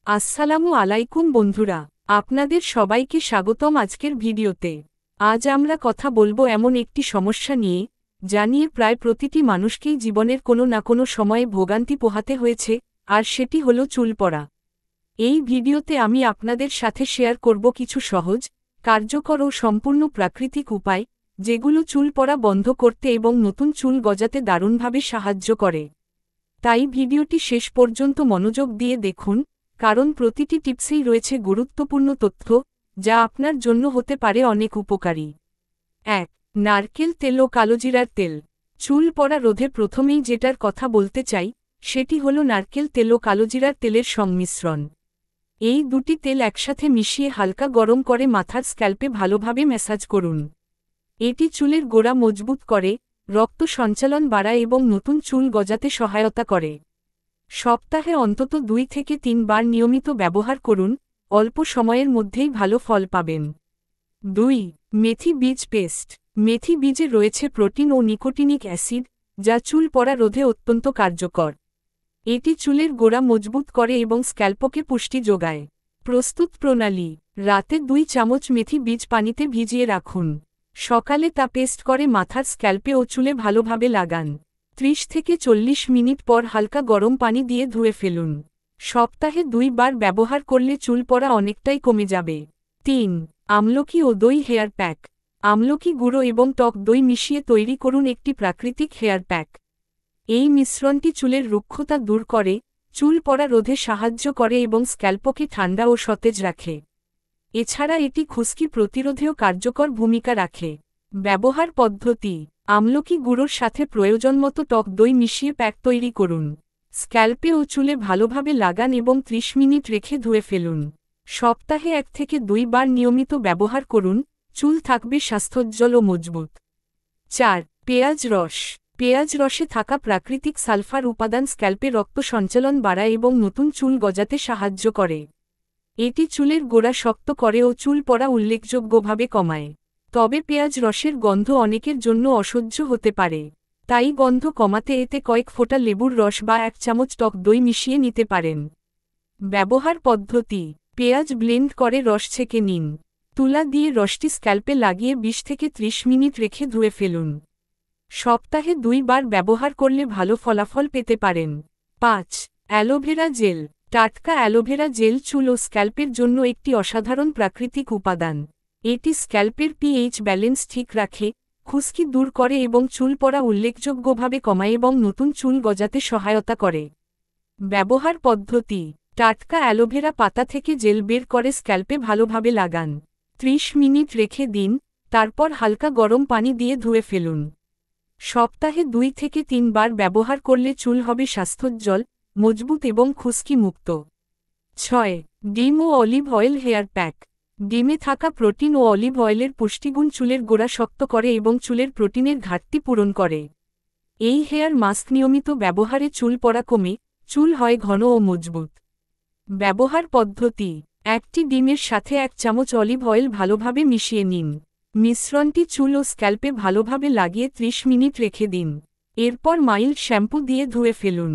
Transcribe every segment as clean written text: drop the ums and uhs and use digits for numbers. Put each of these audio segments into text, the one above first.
আসসালামু আলাইকুম বন্ধুরা, আপনাদের সবাইকে স্বাগতম আজকের ভিডিওতে। আজ আমরা কথা বলবো এমন একটি সমস্যা নিয়ে, যা নিয়ে প্রায় প্রতিটি মানুষকেই জীবনের কোনো না কোনো সময়ে ভোগান্তি পোহাতে হয়েছে, আর সেটি হলো চুল পড়া। এই ভিডিওতে আমি আপনাদের সাথে শেয়ার করব কিছু সহজ, কার্যকর ও সম্পূর্ণ প্রাকৃতিক উপায়, যেগুলো চুল পড়া বন্ধ করতে এবং নতুন চুল গজাতে দারুণভাবে সাহায্য করে। তাই ভিডিওটি শেষ পর্যন্ত মনোযোগ দিয়ে দেখুন, কারণ প্রতিটি টিপসেই রয়েছে গুরুত্বপূর্ণ তথ্য, যা আপনার জন্য হতে পারে অনেক উপকারী। ১. নারকেল তেল ও কালোজিরার তেল। চুল পড়া রোধে প্রথমেই যেটার কথা বলতে চাই, সেটি হল নারকেল তেল ও কালোজিরার তেলের সংমিশ্রণ। এই দুটি তেল একসাথে মিশিয়ে হালকা গরম করে মাথার স্ক্যাল্পে ভালোভাবে ম্যাসাজ করুন। এটি চুলের গোড়া মজবুত করে, রক্ত সঞ্চালন বাড়ায় এবং নতুন চুল গজাতে সহায়তা করে। সপ্তাহে অন্তত 2 থেকে 3 বার নিয়মিত ব্যবহার করুন, অল্প সময়ের মধ্যেই ভালো ফল পাবেন। 2. মেথি বীজ পেস্ট। মেথি বীজে রয়েছে প্রোটিন ও নিকোটিনিক অ্যাসিড, যা চুল পড়া রোধে অত্যন্ত কার্যকর। এটি চুলের গোড়া মজবুত করে এবং স্ক্যাল্পকে পুষ্টি যোগায়। প্রস্তুত প্রণালী: রাতে 2 চামচ মেথি বীজ পানিতে ভিজিয়ে রাখুন। সকালে তা পেস্ট করে মাথার স্ক্যাল্পে ও চুলে ভালোভাবে লাগান। 30 থেকে 40 মিনিট পর হালকা গরম পানি দিয়ে ধুয়ে ফেলুন। সপ্তাহে 2 বার ব্যবহার করলে চুল পড়া অনেকটাই কমে যাবে। 3. আমলকি ও দই হেয়ার প্যাক। আমলকি গুঁড়ো এবং টক দই মিশিয়ে তৈরি করুন একটি প্রাকৃতিক হেয়ার প্যাক। এই মিশ্রণটি চুলের রুক্ষতা দূর করে, চুল পড়া রোধে সাহায্য করে এবং স্ক্যাল্পকে ঠান্ডা ও সতেজ রাখে। এছাড়া এটি খুশকি প্রতিরোধেও কার্যকর ভূমিকা রাখে। ব্যবহার পদ্ধতি: আমলকি গুঁড়োর সাথে প্রয়োজনমতো টক দই মিশিয়ে প্যাক তৈরি করুন। স্ক্যাল্পে ও চুলে ভালোভাবে লাগান এবং 30 মিনিট রেখে ধুয়ে ফেলুন। সপ্তাহে 1 থেকে 2 বার নিয়মিত ব্যবহার করুন, চুল থাকবে স্বাস্থ্যোজ্জ্বল ও মজবুত। 4. পেঁয়াজ রস। পেঁয়াজ রসে থাকা প্রাকৃতিক সালফার উপাদান স্ক্যাল্পে রক্ত সঞ্চালন বাড়ায় এবং নতুন চুল গজাতে সাহায্য করে। এটি চুলের গোড়া শক্ত করে ও চুল পড়া উল্লেখযোগ্যভাবে কমায়। তবে পেঁয়াজ রসের গন্ধ অনেকের জন্য অসহ্য হতে পারে। তাই গন্ধ কমাতে এতে কয়েক ফোঁটা লেবুর রস বা 1 চামচ টক দই মিশিয়ে নিতে পারেন। ব্যবহার পদ্ধতি: পেঁয়াজ ব্লেন্ড করে রস ছেঁকে নিন। তুলা দিয়ে রসটি স্ক্যাল্পে লাগিয়ে 20 থেকে 30 মিনিট রেখে ধুয়ে ফেলুন। সপ্তাহে 2 বার ব্যবহার করলে ভালো ফলাফল পেতে পারেন। 5. Aloe vera gel. টাটকা অ্যালোভেরা জেল চুল ও স্ক্যাল্পের জন্য একটি অসাধারণ প্রাকৃতিক উপাদান। এটি স্ক্যাল্পের পিএইচ ব্যালেন্স ঠিক রাখে, খুশকি দূর করে এবং চুল পড়া উল্লেখযোগ্যভাবে কমায় এবং নতুন চুল গজাতে সহায়তা করে। ব্যবহার পদ্ধতি: টাটকা অ্যালোভেরা পাতা থেকে জেল বের করে স্ক্যাল্পে ভালোভাবে লাগান। 30 মিনিট রেখে দিন, তারপর হালকা গরম পানি দিয়ে ধুয়ে ফেলুন। সপ্তাহে 2 থেকে 3 বার ব্যবহার করলে চুল হবে স্বাস্থ্যোজ্জ্বল, মজবুত এবং খুশকি মুক্ত। 6. ডিম ও অলিভ অয়েল হেয়ার প্যাক। ডিমে থাকা প্রোটিন ও অলিভ অয়েলের পুষ্টিগুণ চুলের গোড়া শক্ত করে এবং চুলের প্রোটিনের ঘাটতি পূরণ করে। এই হেয়ার মাস্ক নিয়মিত ব্যবহারে চুল পড়া কমে, চুল হয় ঘন ও মজবুত। ব্যবহার পদ্ধতি: একটি ডিমের সাথে 1 চামচ অলিভ অয়েল ভালোভাবে মিশিয়ে নিন। মিশ্রণটি চুল ও স্ক্যাল্পে ভালোভাবে লাগিয়ে 30 মিনিট রেখে দিন। এরপর মাইল্ড শ্যাম্পু দিয়ে ধুয়ে ফেলুন।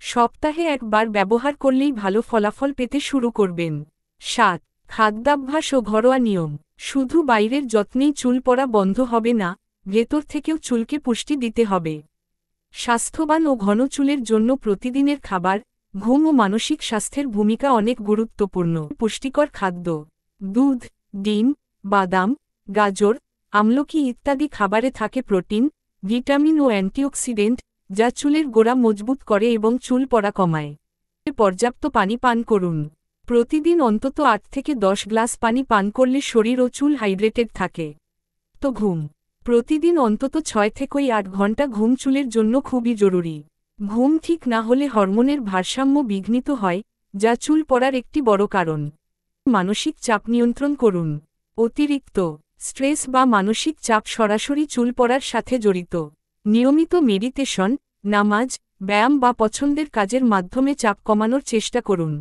সপ্তাহে 1 বার ব্যবহার করলেই ভালো ফলাফল পেতে শুরু করবেন। 7. খাদ্যাভ্যাস ও ঘরোয়া নিয়ম। শুধু বাইরের যত্নেই চুল পড়া বন্ধ হবে না, ভেতর থেকেও চুলকে পুষ্টি দিতে হবে। স্বাস্থ্যবান ও ঘন চুলের জন্য প্রতিদিনের খাবার, ঘুম ও মানসিক স্বাস্থ্যের ভূমিকা অনেক গুরুত্বপূর্ণ। পুষ্টিকর খাদ্য: দুধ, ডিম, বাদাম, গাজর, আমলকি ইত্যাদি খাবারে থাকে প্রোটিন, ভিটামিন ও অ্যান্টিঅক্সিডেন্ট, যা চুলের গোড়া মজবুত করে এবং চুল পড়া কমায়। পর্যাপ্ত পানি পান করুন। প্রতিদিন অন্তত 8 থেকে 10 গ্লাস পানি পান করলে শরীর ও চুল হাইড্রেটেড থাকে। তো ঘুম: প্রতিদিন অন্তত 6 থেকে 8 ঘন্টা ঘুম চুলের জন্য খুবই জরুরি। ঘুম ঠিক না হলে হরমোনের ভারসাম্য বিঘ্নিত হয়, যা চুল পড়ার একটি বড় কারণ। মানসিক চাপ নিয়ন্ত্রণ করুন। অতিরিক্ত স্ট্রেস বা মানসিক চাপ সরাসরি চুল পড়ার সাথে জড়িত। নিয়মিত মেডিটেশন, নামাজ, ব্যায়াম বা পছন্দের কাজের মাধ্যমে চাপ কমানোর চেষ্টা করুন।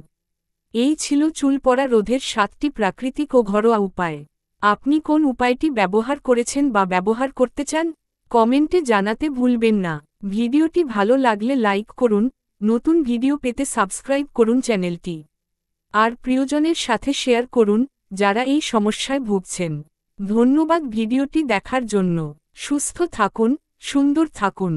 এই ছিল চুল পড়া রোধের 7টি প্রাকৃতিক ও ঘরোয়া উপায়। আপনি কোন উপায়টি ব্যবহার করেছেন বা ব্যবহার করতে চান? কমেন্টে জানাতে ভুলবেন না। ভিডিওটি ভালো লাগলে লাইক করুন, নতুন ভিডিও পেতে সাবস্ক্রাইব করুন চ্যানেলটি। আর প্রিয়জনের সাথে শেয়ার করুন যারা এই সমস্যায় ভুগছেন। ধন্যবাদ ভিডিওটি দেখার জন্য। সুস্থ থাকুন, সুন্দর থাকুন।